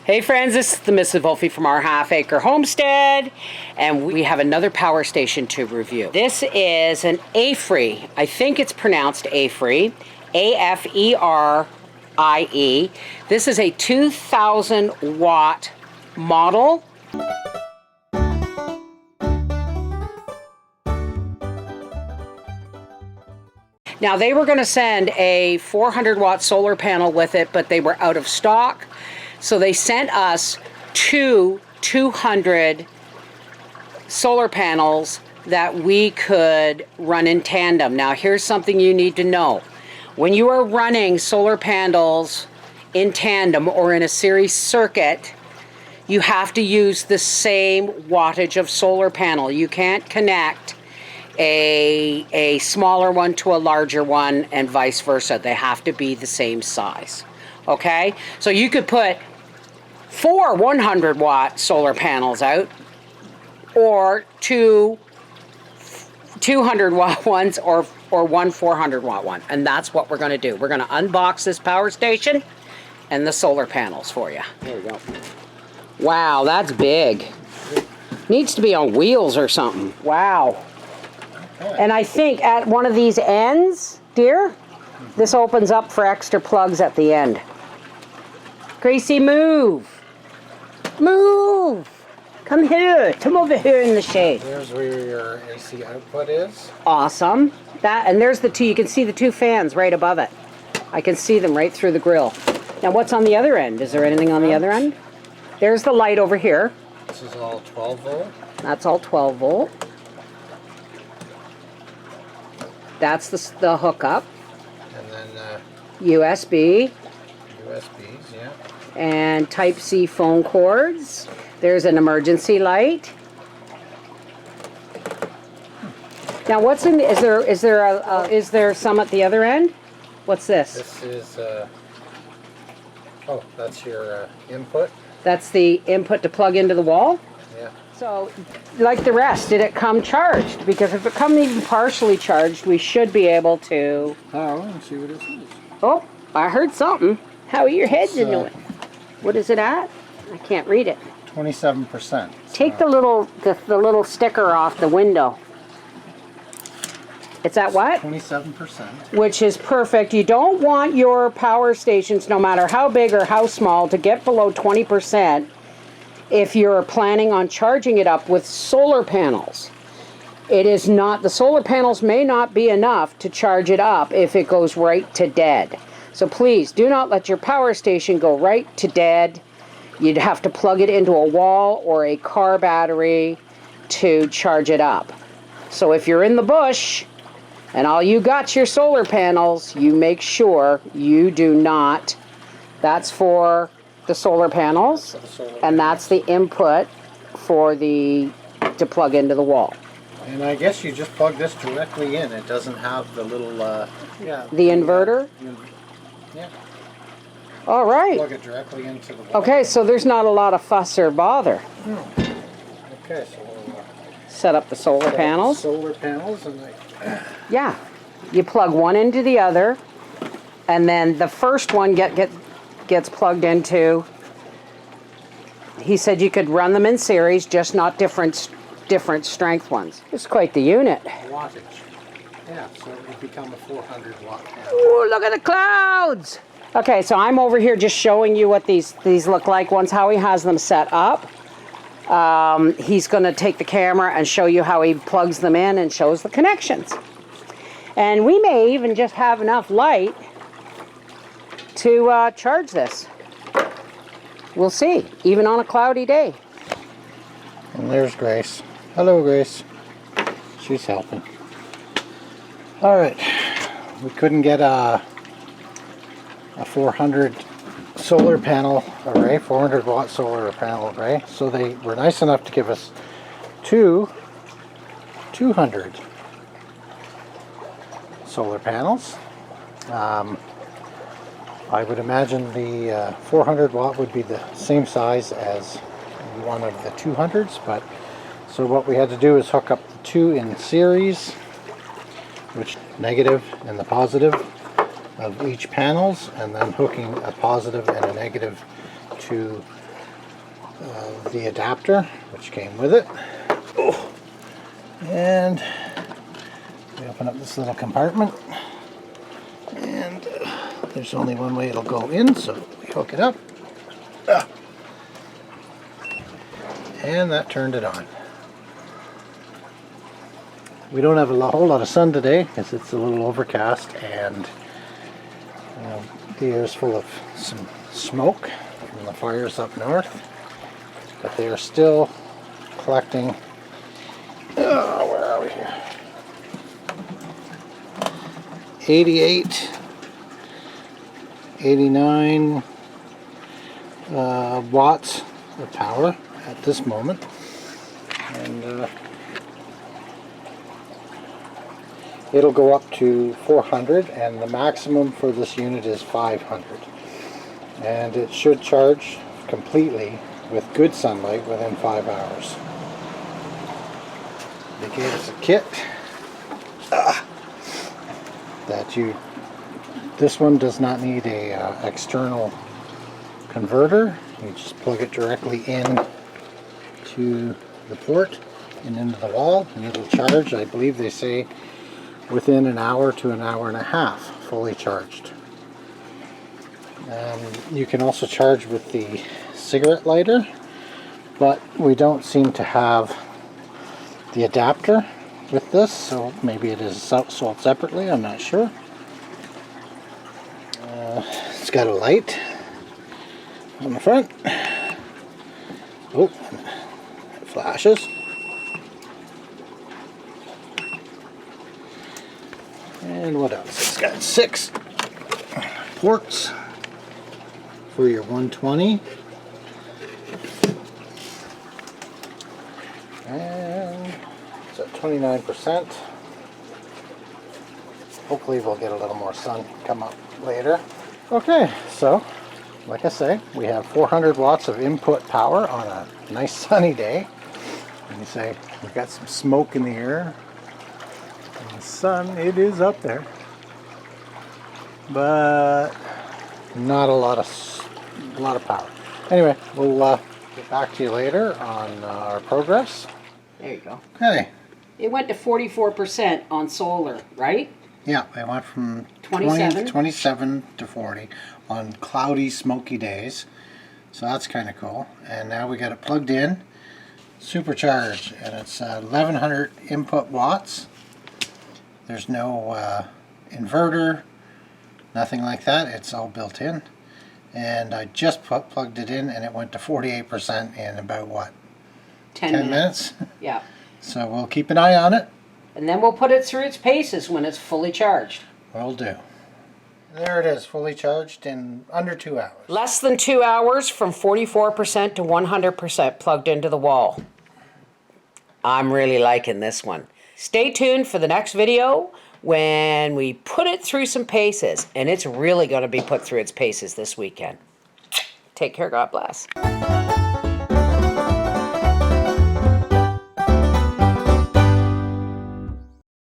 Hey friends, this is the Mrs. Wolfie from our half-acre homestead, and we have another power station to review. This is an AFERY. I think it's pronounced AFERY, A-F-E-R-I-E. This is a 2,000 watt model. Now they were going to send a 400 watt solar panel with it, but they were out of stock. So they sent us two 200 solar panels that we could run in tandem. Now here's something you need to know. When you are running solar panels in tandem or in a series circuit, you have to use the same wattage of solar panel. You can't connect a smaller one to a larger one and vice versa. They have to be the same size. Okay? So you could put 4 100 watt solar panels out, or 2 200 watt ones, or one 400 watt one. And that's what we're going to do. We're going to unbox this power station and the solar panels for you. There we go. Wow, that's big. Needs to be on wheels or something. Wow. Okay. And I think at one of these ends, dear, this opens up for extra plugs at the end. Gracie, move. Move! Come here. Come over here in the shade. There's where your AC output is. Awesome. That, and there's the two. You can see the two fans right above it. I can see them right through the grill. Now what's on the other end? Is there anything on the other end? There's the light over here. This is all 12 volt. That's all 12 volt. That's the hookup. And then USB. USBs, yeah. And Type-C phone cords. There's an emergency light. Now, what's in? Is there some at the other end? What's this? This is oh, that's your input. That's the input to plug into the wall. Yeah. So, like the rest, did it come charged? Because if it comes even partially charged, we should be able to. Oh, let's see what it says. Oh, I heard something. How are your heads into it? What is it at? I can't read it. 27%. Take the little sticker off the window. It's at what? 27%. Which is perfect. You don't want your power stations, no matter how big or how small, to get below 20% if you're planning on charging it up with solar panels. It is not, the solar panels may not be enough to charge it up if it goes right to dead. So please do not let your power station go right to dead. You'd have to plug it into a wall or a car battery to charge it up. So if you're in the bush and all you got your solar panels, you make sure you do not. That's for the solar panels, and that's the input for to plug into the wall. And I guess you just plug this directly in. It doesn't have the little The inverter? Yeah. All right. Plug it directly into the wall. Okay, so there's not a lot of fuss or bother. Okay, so we'll set up the solar panels. Solar panels, and Yeah, you plug one into the other, and then the first one gets plugged into. He said you could run them in series, just not different strength ones. It's quite the unit. wattage. Yeah, so it would become a 400 watt panel. Ooh, look at the clouds! Okay, so I'm over here just showing you what these look like once Howie has them set up. He's going to take the camera and show you how he plugs them in and shows the connections. And we may even just have enough light to charge this. We'll see, even on a cloudy day. And there's Grace. Hello, Grace. She's helping. All right, we couldn't get a 400 solar panel array, 400 watt solar panel array, so they were nice enough to give us two 200 solar panels. I would imagine the 400 watt would be the same size as one of the 200s, but so what we had to do is hook up the two in series, which negative and the positive of each panels, and then hooking a positive and a negative to the adapter, which came with it. Oh. And we open up this little compartment, and there's only one way it'll go in, so we hook it up. And that turned it on. We don't have a whole lot of sun today because it's a little overcast, and the air is full of some smoke from the fires up north, but they are still collecting. Where are we here? 88, 89 watts of power at this moment, and it'll go up to 400, and the maximum for this unit is 500, and it should charge completely with good sunlight within 5 hours. They gave us a kit this one does not need a external converter. You just plug it directly in to the port and into the wall, and it'll charge, I believe they say, within an hour to an hour and a half, fully charged. You can also charge with the cigarette lighter, but we don't seem to have the adapter with this, so maybe it is sold separately, I'm not sure. It's got a light on the front. Oh, it flashes. And what else? It's got 6 ports for your 120. And it's at 29%. Hopefully we'll get a little more sun come up later. Okay, so like I say, we have 400 watts of input power on a nice sunny day. And you say, we've got some smoke in the air. And the sun, it is up there. But not a lot of power. Anyway, we'll get back to you later on our progress. There you go. Okay. It went to 44% on solar, right? Yeah, it went from 27 27 to 40 on cloudy, smoky days. So that's kind of cool. And now we got it plugged in, supercharged, and it's 1100 input watts. There's no inverter, nothing like that. It's all built in. And I just plugged it in, and it went to 48% in about what? 10 minutes? Yeah. So we'll keep an eye on it. And then we'll put it through its paces when it's fully charged. Will do. There it is, fully charged in under 2 hours. Less than 2 hours, from 44% to 100% plugged into the wall. I'm really liking this one. Stay tuned for the next video when we put it through some paces. And it's really going to be put through its paces this weekend. Take care, God bless.